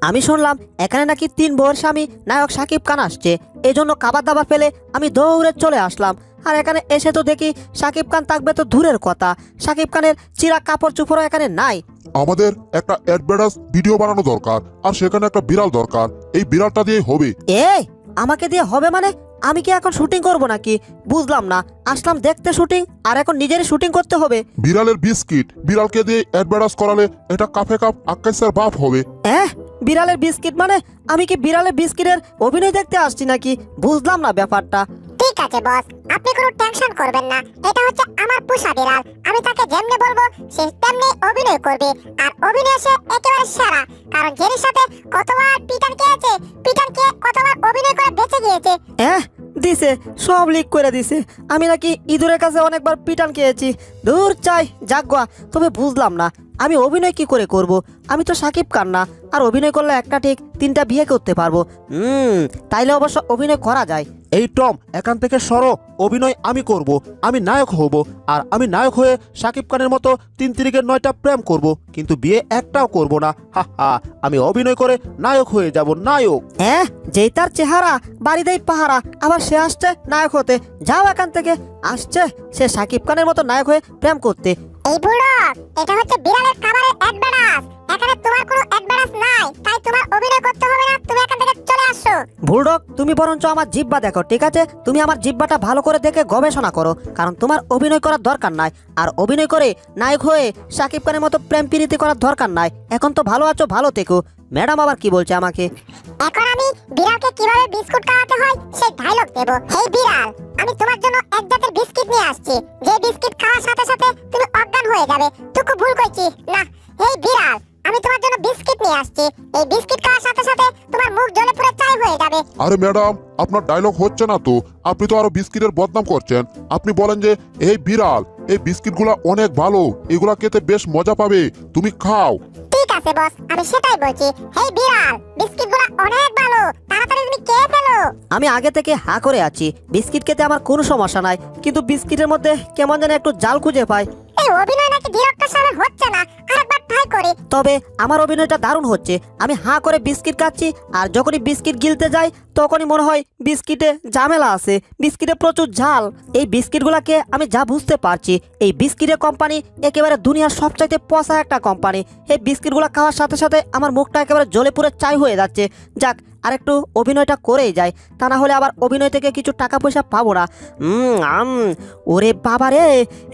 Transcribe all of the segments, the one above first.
আমি শুনলাম এখানে নাকি 3 বউয়ের স্বামী নায়ক শাকিব খান আসছে, এজন্য খাবার দাবার পেলে আমি দৌড়ে চলে আসলাম। আর এখানে এসে তো দেখি শাকিব খান থাকবে তো দূরের কথা, শাকিব খানের চিরা কাপড় চোপড়ও এখানে নাই। আমাদের একটা অ্যাডভার্টাইজ ভিডিও বানানো দরকার, আর সেখানে একটা বিড়াল দরকার। এই বিড়ালটা দিয়ে হবে। এই আমাকে দিয়ে হবে মানে? আমি কি এখন শুটিং করব নাকি? বুঝলাম না, আসলাম দেখতে শুটিং আর এখন নিজেরই শুটিং করতে হবে। বিড়ালের বিস্কিট, বিড়ালকে দিয়ে অ্যাডভার্টাইজ করালে এটা কাফে কাপ আক্কাইসার বাপ হবে। বিড়ালের বিস্কিট মানে আমি কি বিড়ালের বিস্কিটের অভিনয় দেখতে আসছি নাকি? বুঝলাম না ব্যাপারটা। ঠিক আছে বস, আপনি কোনো টেনশন করবেন না। এটা হচ্ছে আমার পোষা বিড়াল, আমি তাকে যেমনি বলবো সে তেমনি অভিনয় করবে। আর অভিনয় সে একেবারে সেরা, কারণ জেরির সাথে কতবার পিটান খেয়েছে, পিটান খেয়ে কতবার অভিনয় করে বেঁচে গিয়েছে। দিছে, সব লিক করে দিছে। আমি নাকি ইঁদুরের কাছে অনেকবার পিটান খেয়েছি। দূর চাই জাগোয়া। তবে বুঝলাম না আমি অভিনয় কি করে করব? আমি তো শাকিব খান না, আর অভিনয় করলে একটা ঠিক 3টা বিয়ে করতে পারবো। তাইলে অবশ্য অভিনয় করা যায়। এই টম, এখান থেকে সরো। অভিনয় আমি করব, আমি নায়ক হব। আর আমি নায়ক হয়ে শাকিব খানের মতো 3 তিরিকের 9টা প্রেম করব, কিন্তু বিয়ে একটাও করব না। হা হা, আমি অভিনয় করে নায়ক হয়ে যাব, নায়ক। যেই তার চেহারা বাড়িতেই পাহারা, আবার সে আসছে নায়ক হতে। যাও এখান থেকে। আসছে সে শাকিব খানের মতো নায়ক হয়ে প্রেম করতে। এই বুড়ক, এটা হচ্ছে বিড়ালের খাবারের অ্যাডভার্টাইজ। এখানে তোমার কোনো অ্যাডভার্টাইজ নাই, তাই তোমার অভিনয় করতে হবে না। তুমি এখান থেকে চলে আসো। বুলডগ, তুমি বরঞ্চ আমার জিহ্বা দেখো, ঠিক আছে? তুমি আমার জিহ্বাটা ভালো করে দেখে গবেষণা করো, কারণ তোমার অভিনয় করার দরকার নাই। আর অভিনয় করে নায়ক হয়ে শাকিব খানের মতো প্রেম প্রীতি করার দরকার নাই। এখন তো ভালো আছো, ভালো থেকো। ম্যাডাম আবার কি বলছে আমাকে? এখন আমি বিড়ালকে কিভাবে বিস্কুট খাওয়াতে হয় সেই ডায়লগ দেব। হেই বিড়াল, আমি তোমার জন্য এক জাতের বিস্কিট নিয়ে আসছি, যে বিস্কিট খাওয়ার সাথে সাথে তুমি অজ্ঞান হয়ে যাবে। তুকু ভুল কইছি না? হেই বিড়াল, আমি তোমার জন্য বিস্কিট নিয়ে আসছি, এই বিস্কিট খাওয়ার সাথে সাথে তোমার মুখ জ্বলে পুরো চাই হয়ে যাবে। আরে ম্যাডাম, আপনার ডায়লগ হচ্ছে না তো। আপনি তো আরো বিস্কিটের বদনাম করছেন। আপনি বলেন যে এই বিড়াল, এই বিস্কিটগুলো অনেক ভালো, এগুলা খেতে বেশ মজা পাবে, তুমি খাও। ঠিক আছে বস, আমি সেটাই বলছি। হেই বিড়াল, বিস্কিটগুলো অনেক ভালো, তাড়াতাড়ি তুমি খেয়ে ফেলো। আমি আগে থেকে হা করে আছি, বিস্কিট খেতে আমার কোনো সমস্যা নাই, কিন্তু বিস্কিটের মধ্যে কেমন যেন একটু জাল খুঁজে পাই। এই অভিনয় নাকি ডিরেক্টর সাহেব হচ্ছে না, আরেকবার ট্রাই করি। তবে আমার অভিনয়টা দারুণ হচ্ছে। আমি হা করে বিস্কিট খাচ্ছি, আর যখনই বিস্কিট গিলতে যাই তখনই মনে হয় বিস্কিটে ঝামেলা আছে, বিস্কিটে প্রচুর ঝাল। এই বিস্কিটগুলোকে আমি যা বুঝতে পারছি, এই বিস্কিটের কোম্পানি একেবারে দুনিয়ার সবচাইতে পচা একটা কোম্পানি। এই বিস্কিটগুলো খাওয়ার সাথে সাথে আমার মুখটা একেবারে জ্বলে পুরো চাই হয়ে যাচ্ছে। যাক, আর একটু অভিনয়টা করেই যায়, তা না হলে আবার অভিনয় থেকে কিছু টাকা পয়সা পাবো না। ওরে বাবা রে,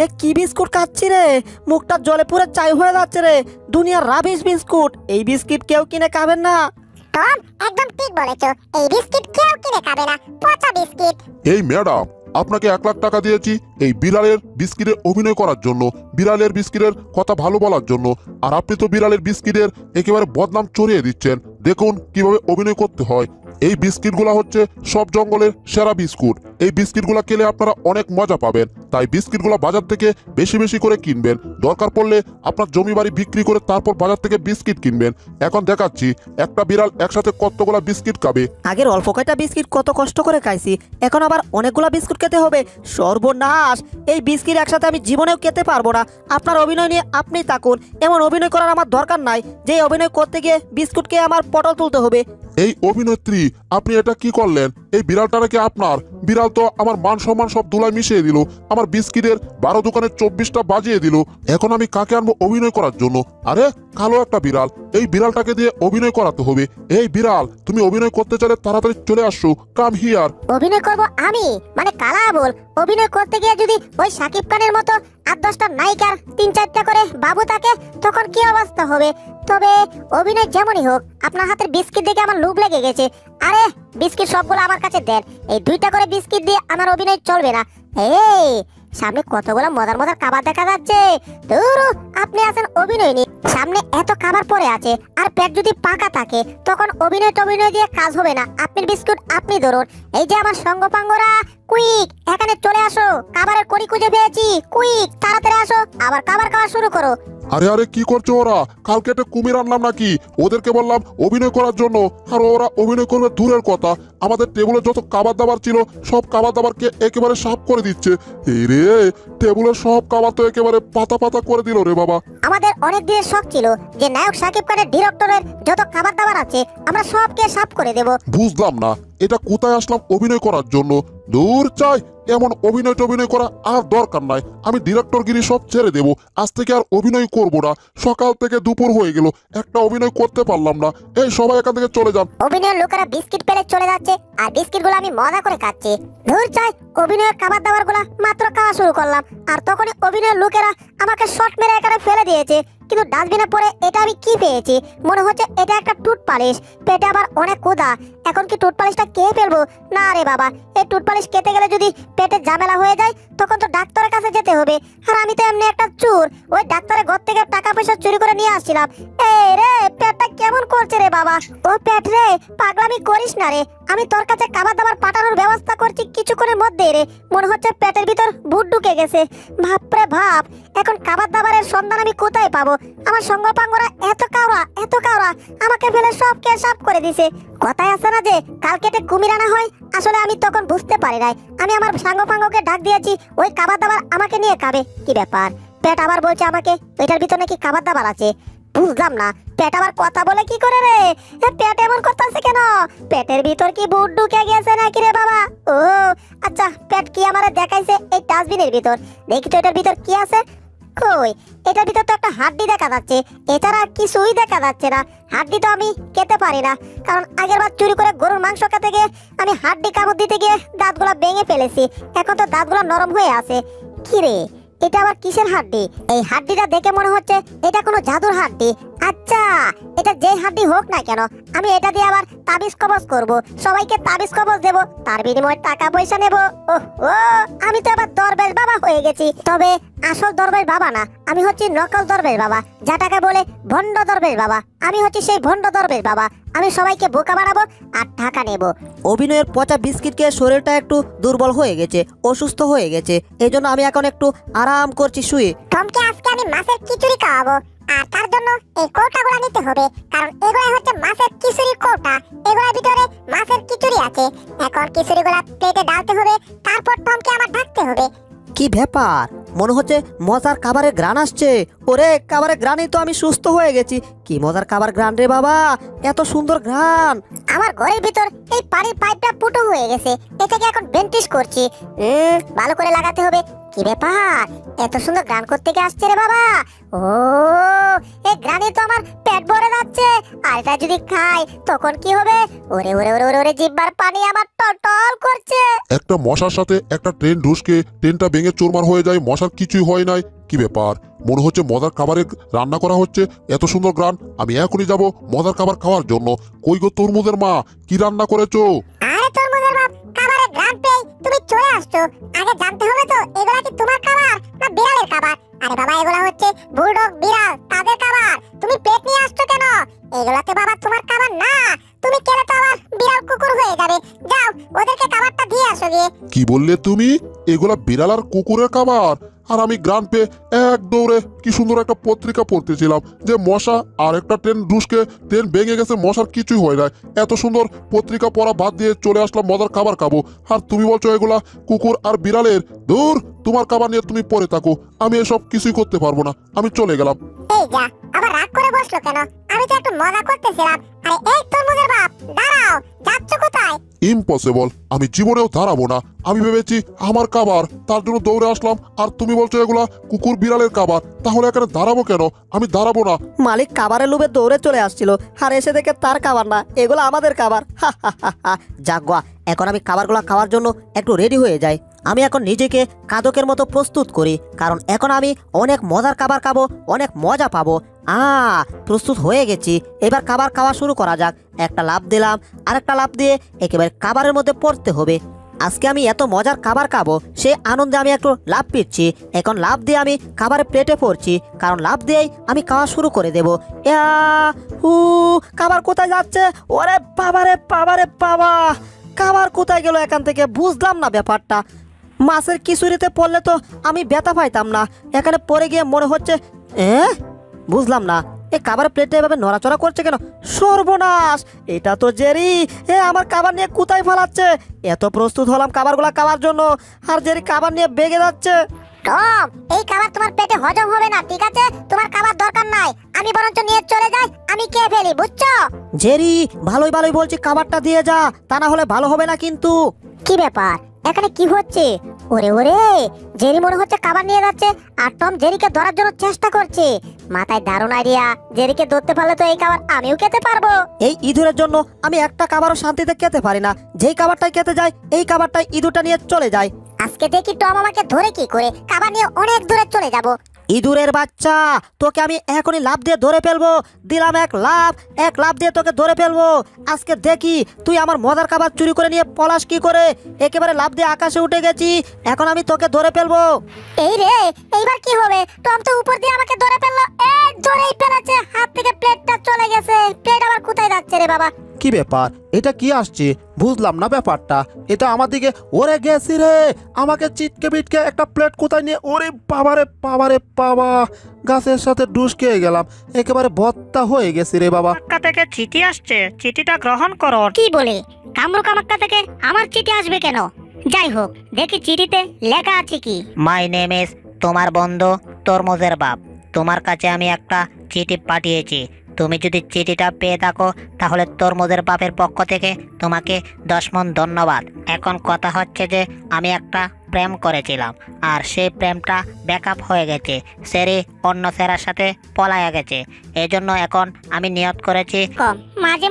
এ কি বিস্কুট খাচ্ছি রে, মুখটা জলে পুরো চাই হয়ে যাচ্ছে রে। দুনিয়ার রাবিশ বিস্কুট, এই বিস্কিট কেউ কিনে খাবেন না। টম, একদম ঠিক বলেছো, এই বিস্কিট কেউ কিনে খাবে না, পচা বিস্কিট। এই ম্যাডাম, আপনাকে 1 লাখ টাকা দিয়েছি এই বিড়ালের বিস্কিটের অভিনয় করার জন্য, বিড়ালের বিস্কিটের কথা ভালো বলার জন্য। আর আপনি তো বিড়ালের বিস্কিটের একেবারে বদনাম ছড়িয়ে দিচ্ছেন। দেখুন কিভাবে অভিনয় করতে হয়। এই বিস্কিটগুলো হচ্ছে সব জঙ্গলের সেরা বিস্কুট। এই বিস্কিটগুলো খেলে আপনারা অনেক মজা পাবেন, তাই বিস্কিটগুলো বাজার থেকে বেশি বেশি করে কিনবেন। দরকার পড়লে আপনার জমি বাড়ি বিক্রি করে তারপর বাজার থেকে বিস্কিট কিনবেন। এখন দেখাচ্ছি একটা বিড়াল একসাথে কতগুলা বিস্কিট খাবে। আগের অল্প কয়টা বিস্কিট কত কষ্ট করে খাইছি, এখন আবার অনেকগুলা বিস্কুট খেতে হবে। সর্বনাশ, এই বিস্কিট একসাথে আমি জীবনেও খেতে পারবো না। আপনার অভিনয় নিয়ে আপনিই থাকুন, এমন অভিনয় করার আমার দরকার নাই যে অভিনয় করতে গিয়ে বিস্কুট খেয়ে আমার পটল তুলতে হবে। এই অভিনেত্রী, আপনি এটা কি করলেন? এই বিড়ালটা নাকি আপনার? বিড়াল তো আমার মান সম্মান সব ধুলায় মিশিয়ে দিল, আমার বিস্কিটের 12 দোকানে 24টা বাজিয়ে দিল। এখন আমি কাকে আনবো অভিনয় করার জন্য? আরে কালো একটা বিড়াল, এই বিড়ালটাকে দিয়ে অভিনয় করাতে হবে। এই বিড়াল, তুমি অভিনয় করতে চাইলে তাড়াতাড়ি চলে আসো, কাম হিয়ার। অভিনয় করব আমি, মানে কালা বল। অভিনয় করতে গিয়ে যদি ওই শাকিব খানের মতো 8-10টা নায়িকার 3-4টা করে বাবু থাকে, তখন কি অবস্থা হবে? তবে অভিনয় যেমনই হোক, আপনার হাতের বিস্কিট দেখে আমার লোভ লেগে গেছে। আরে বিস্কিট সবগুলো আমার কাছে দেন, এই 2টা করে বিস্কিট দিয়ে আমার অভিনয় চলবে না। এই সামনে কতগুলো মজার মজার খাবার দেখা যাচ্ছে। ধুরু, আপনি আছেন অভিনয় নিয়ে, সামনে এত খাবার পড়ে আছে, আর পেট যদি পাকা থাকে তখন অভিনয় টভিনয় দিয়ে কাজ হবে না। আপনি বিস্কুট আপনি ধরুন। এই যে আমার সঙ্গপাঙ্গরা, কুইক এখানে চলে আসো, খাবারের কড়ি খুঁজে পেয়েছি। কুইক তাড়াতাড়ি আসো, আবার খাবার খাওয়া শুরু করো। আরে আরে কি করছো ওরা? কালকে একটা কুমির আনলাম নাকি? ওদেরকে বললাম অভিনয় করার জন্য, আর ওরা অভিনয় করবে দূরের কথা, আমাদের টেবিলে যত খাবার দাবার ছিল সব খাবার দাবারকে একেবারে সাফ করে দিচ্ছে। এই রে, টেবিলের সব খাবার তো একেবারে পাতা পাতা করে দিল রে বাবা। আমাদের অনেক দিনের শখ ছিল যে নায়ক শাকিব খানের ডিরেক্টরের যত খাবার দাবার আছে আমরা সবকে সাফ করে দেব। বুঝলাম না, এটা কোথায় আসলাম অভিনয় করার জন্য? দূর চাই, এমন অভিনয় টভিনয় করা আর দরকার নাই। আমি ডিরেক্টরগিরি সব ছেড়ে দেব, আজ থেকে আর অভিনয় করব না। সকাল থেকে দুপুর হয়ে গেল, একটা অভিনয় করতে পারলাম না। এই সবাই এখান থেকে চলে যান। অভিনয়ের লোকেরা বিস্কিট পেলে চলে যাচ্ছে আর বিস্কিটগুলো আমি মজা করে খাচ্ছি। ধুর চাই, অভিনয়ের খাবার দাবার গুলা মাত্র খাওয়া শুরু করলাম আর তখনই অভিনয়ের লোকেরা আমাকে শর্ট মেরে এখানে ফেলে দিয়েছে। কিন্তু ডাস্টবিনে পরে এটা আমি কি পেয়েছি? মনে হচ্ছে এটা একটা টুথপালিশ। পেটে আবার অনেক ক্ষুধা, এখন কি টুথপালিশটা খেয়ে ফেলবো? না রে বাবা, এই টুথপালিশ খেতে গেলে যদি পেটে ঝামেলা হয়ে যায় তখন তো ডাক্তারের কাছে যেতে হবে। আর আমি তো এমনি একটা চোর, ওই ডাক্তারের ঘর থেকে টাকা পয়সা চুরি করে নিয়ে আসছিলাম। এই রে, পেটটা কেমন করছে রে বাবা। ও পেট রে, পাগলামি করিস না রে। আমি তোর কাছে খাবার দাবার পাঠানোর ব্যবস্থা করছি কিছুক্ষণের মধ্যে রে। মনে হচ্ছে পেটের ভিতর ভূত ঢুকে গেছে। ভাবরে ভাব, এখন খাবার দাবারের সন্ধান আমি কোথায় পাবো? আমার সঙ্গপাঙ্গরা এত কাওড়া আমাকে ফেলে সব কে সাফ করে দিছে। কথায় আছে না যে কাল কেটে কুমির আনা হয়? আসলে আমি তখন বুঝতে পারি নাই। আমি আমার সঙ্গপাঙ্গকে ডাক দিয়েছি, ওই খাবার দাবার আমাকে নিয়ে খাবে। কি ব্যাপার? পেট আবার বলছে আমাকে ওইটার ভিতর নাকি খাবার দাবার আছে। বুঝলাম না, পেট আবার কথা বলে কি করে রে? পেট এমন করতেছে কেন? পেটের ভিতর কি ভূত ঢুকে গেছে নাকি রে বাবা? ও আচ্ছা, পেট কি আমারে দেখাইছে এই ডাস্টবিনের ভিতর। দেখি তো এটার ভিতর কি আছে। কই, এটার ভিতর তো একটা হাড্ডি দেখা যাচ্ছে, এছাড়া আর কিছুই দেখা যাচ্ছে না। হাড্ডি তো আমি খেতে পারি না, কারণ আগের বার চুরি করে গরুর মাংস খেতে গিয়ে আমি হাড্ডি কামড় দিতে গিয়ে দাঁতগুলো ভেঙে ফেলেছি। এখন তো দাঁতগুলো নরম হয়ে আছে। কি রে, এটা আবার কিসের হাড্ডি? এই হাড্ডিটা দেখে মনে হচ্ছে এটা কোনো জাদুর হাড্ডি। আচ্ছা, এটা যে হাড্ডি হোক না কেন, আমি এটা দিয়ে আবার তাবিজ কবজ করব, সবাইকে তাবিজ কবজ দেব, তার বিনিময়ে টাকা পয়সা নেব। ও আমি তো আবার দরবেশ বাবা হয়ে গেছি। তবে আসল দরবেশ বাবা না, আমি হচ্ছি নকল দরবেশ বাবা, যাটাকে বলে ভণ্ড দরবেশ বাবা। আমি হচ্ছি সেই ভণ্ড দরবেশ বাবা। আমি সবাইকে বোকা বানাবো আর টাকা নেব। অভিনয়ের পচা বিস্কিট খেয়ে শরীরটা একটু দুর্বল হয়ে গেছে, অসুস্থ হয়ে গেছে। এই জন্য আমি এখন একটু আরাম করছি শুয়ে। টমকে আজকে আমি মাছের খিচুড়ি খাওয়াবো, আর তার জন্য এই কৌটাগুলো নিতে হবে, কারণ এগুলো হচ্ছে মাছের খিচুড়ির কৌটা। এগুলোর ভিতরে মাছের খিচুড়ি আছে। এখন খিচুড়িগুলো প্লেটে ডালতে হবে, তারপর টমকে আমার ঢাকতে হবে। কি ব্যাপার? মনে হচ্ছে মজার খাবারের গ্রান আসছে। ওরে, খাবারের গ্রানেই তো আমি সুস্থ হয়ে গেছি। কি মজার খাবার গ্রান রে বাবা, এত সুন্দর গ্রান। আমার ঘরের ভিতর এই পানির পাইপটা ফুটো হয়ে গেছে, এটাকে এখন বেন্টিশ করছি। ভালো করে লাগাতে হবে। কি ব্যাপার, এত সুন্দর গান করতে গিয়ে আসছে রে বাবা। ও, এই গানে তো আমার পেট ভরে যাচ্ছে, আর এটা যদি খাই তখন কি হবে? ওরে ওরে ওরে ওরে ওরে, জিহ্বার পানি আমার টলটল করছে। একটা মশার সাথে একটা ট্রেন ঢুসকে ট্রেনটা ভেঙে চুরমার হয়ে যায়, মশার কিছুই হয় নাই। কি ব্যাপার? মনে হচ্ছে মজার খাবারের রান্না করা হচ্ছে, এত সুন্দর গ্রান। আমি এখনই যাব মজার খাবার খাওয়ার জন্য। কই গো তরমুজের মা, কি রান্না করেছো? আরে তরমুজের বাপ, খাবারের গ্রান পেয়ে তুমি চলে আসছো। আগে জানতে হবে তো এগুলা কি তোমার খাবার না বিড়ালের খাবার? আরে বাবা, এগুলা হচ্ছে বুলডগ বিড়াল, তাদের খাবার। তুমি পেট নিয়ে আসছো কেন? এগুলাতে বাবা তোমার খাবার না। তুমি খেলে তো আবার বিড়াল কুকুর হয়ে যাবে। যাও, ওদেরকে খাবারটা দিয়ে আসো গিয়ে। কি বললে তুমি? এগুলা বিড়াল আর কুকুরের খাবার? আর আমি গ্রান পেয়ে এক দৌড়ে কি সুন্দর একটা পত্রিকা পড়তেছিলাম যে মশা আর একটা ট্রেন ঢুসকে ট্রেন ভেঙে গেছে, মশার কিছুই হয় নাই। এত সুন্দর পত্রিকা পড়া বাদ দিয়ে চলে আসলাম মজার খাবার খাবো, আর তুমি বলছো এগুলা কুকুর আর বিড়ালের? দূর, তোমার খাবার নিয়ে তুমি পরে থাকো, আমি এসব কিছুই করতে পারবো না। আমি চলে গেলাম। এই যা, আবার রাগ করে বসলো কেন? আমি তো একটু মজা করতেছিলাম। আরে এই তরমুজের বাপ, দাঁড়াও, যাচ্ছ কোথায়? ইম্পসিবল, আমি জীবনেও দাঁড়াবো না। আমি ভেবেছি আমার খাবার, তার জন্য দৌড়ে আসলাম, আর তুমি বলছো এগুলা কুকুর বিড়ালের খাবার। তাহলে এখানে দাঁড়াবো কেন? আমি দাঁড়াবো না। মালিক খাবারের লোভে দৌড়ে চলে আসছিল, আর এসে দেখে তার খাবার না, এগুলো আমাদের খাবার। যাক, এখন আমি খাবারগুলো খাওয়ার জন্য একটু রেডি হয়ে যাই। আমি এখন নিজেকে কাদকের মতো প্রস্তুত করি, কারণ এখন আমি অনেক মজার খাবার খাবো, অনেক মজা পাবো। প্রস্তুত হয়ে গেছি, এবার খাবার খাওয়া শুরু করা যাক। একটা লাফ দিলাম, আরেকটা লাফ দিয়ে একেবারে খাবারের মধ্যে পড়তে হবে। আজকে আমি এত মজার খাবার খাবো, সেই আনন্দে আমি একটু লাফ পিচ্ছি। এখন লাফ দিয়ে আমি খাবারের প্লেটে পড়ছি, কারণ লাফ দিয়েই আমি খাওয়া শুরু করে দেবো। খাবার কোথায় যাচ্ছে? ওরে বাবারে বাবারে বাবা, খাবার কোথায় গেল এখান থেকে? বুঝলাম না ব্যাপারটা। মাছের খিচুড়িতে পড়লে তো আমি ব্যথা পাইতাম না, এখানে পড়ে গিয়ে মনে হচ্ছে বুঝলাম না, এই খাবারের প্লেটটা এভাবে নড়াচড়া করছে কেন? সর্বনাশ, এটা তো জেরি। আমার খাবার নিয়ে কোথায় ফালাচ্ছে? এত প্রস্তুত হলাম খাবারগুলা খাওয়ার জন্য, আর জেরি খাবার নিয়ে বেগে যাচ্ছে। টম, এই খাবার তোমার পেটে হজম হবে না, ঠিক আছে? তোমার খাবার দরকার নাই, আমি বরঞ্চ নিয়ে চলে যাই, আমি খেয়ে ফেলি, বুঝছো? জেরি, ভালোই ভালোই বলছি খাবারটা দিয়ে যা, তা না হলে ভালো হবে না কিন্তু। কি ব্যাপার, এখানে কি হচ্ছে? ওরে ওরে, জেরি মনে হচ্ছে খাবার নিয়ে যাচ্ছে, আর টম জেরিকে ধরার জন্য চেষ্টা করছে। মাথায় দারুণ আইডিয়া, জেরিকে ধরতে পারলে তো এই খাবার আমিও খেতে পারবো। এই ইঁদুরের জন্য আমি একটা খাবারও শান্তিতে খেতে পারি না। যেই খাবারটাই খেতে যাই, এই খাবারটাই ইঁদুরটা নিয়ে চলে যায়। আজকে দেখি টম আমাকে ধরে কি করে, খাবার নিয়ে অনেক দূরে চলে যাব। ইঁদুরের বাচ্চা, তোকে আমি এখনই লাফ দিয়ে ধরে ফেলবো। দিলাম এক লাফ দিয়ে তোকে ধরে ফেলবো। আজকে দেখি তুই আমার মজার খাবার চুরি করে নিয়ে পলাশ কি করে। একেবারে লাফ দিয়ে আকাশে উঠে গেছি, এখন আমি তোকে ধরে ফেলবো। এই রে, এইবার কি হবে? টম তো উপর দিয়ে আমাকে ধরে ফেললো। ধরেই ফেলেছে, হাত থেকে প্লেটটা চলে গেছে। প্লেট আবার কোথায় যাচ্ছে রে বাবা? কি ব্যাপার, এটা কি আসছে? বুঝলাম না ব্যাপারটা। এটা আমার দিকে ওরে গেছি রে, আমাকে চিটকে বিটকে একটা প্লেট কোথায় নিয়ে, ওরে বাবারে বাবারে বাবা, গাছের সাথে ডুস খেয়ে গেলাম, একেবারে ভত্তা হয়ে গেছি রে বাবা। কামাক্কা থেকে চিঠি আসছে, চিঠিটা গ্রহণ করুন। কি বলে? কামরু কামাক্কা থেকে আমার চিঠি আসবে কেন? যাই হোক, দেখি চিঠিতে লেখা আছে কি। মাই নেম ইজ তোমার বন্ধু তরমুজের বাপ। তোমার কাছে আমি একটা চিঠি পাঠিয়েছি। তুমি যদি চিঠিটা পেয়ে থাকো তাহলে তরমুজের বাপের পক্ষ থেকে তোমাকে 10 মণ ধন্যবাদ। এখন কথা হচ্ছে যে আমি একটা প্রেম করেছিলাম, আর সেই প্রেমটা ব্যাকআপ হয়ে গেছে। সেরি অন্য সেরার সাথে পলায়া গেছে। এজন্য এখন আমি নিয়ত করেছি কম মাঝে